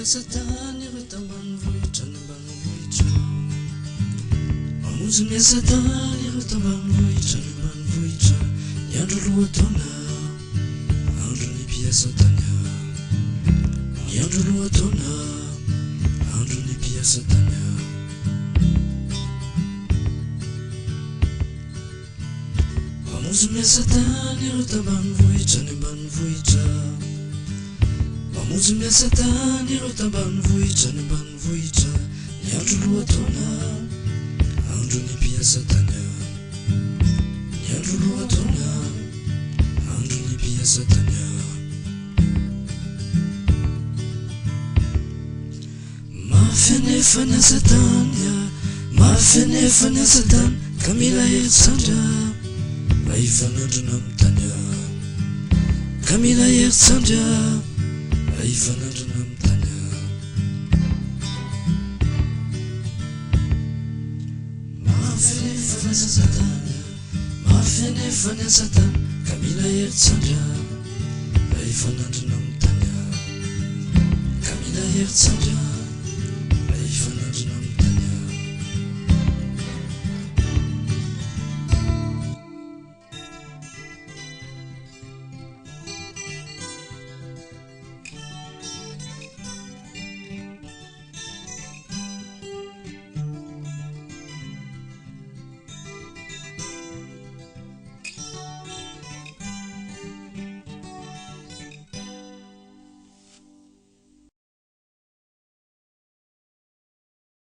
satany rotambanvohitra ny ambanivohitra mamonjy ny satany rotambanvohitra ny ambanivohitra ny andro lohataona andro ny mpiasatany ny andro lohataona andro ny mpiasatany mamonjy ny satany rotambanvohitra ny ambanivohitra mamonjy ny satany rotambanvohitra ny ambanivohitra ny andro lohataona andro ny mpiasatany ny andro lohataona andro ny mpiasatany mafenefany satany mafenefany satany ka mila heritsandra mba hifanandrona amin'ny tany ka mila heritsandra mba hifanandrona amin'ny tany mafenefany satany mafenefany satany ka mila heritsandra mba hifanandrona amin'ny tany ka mila heritsandra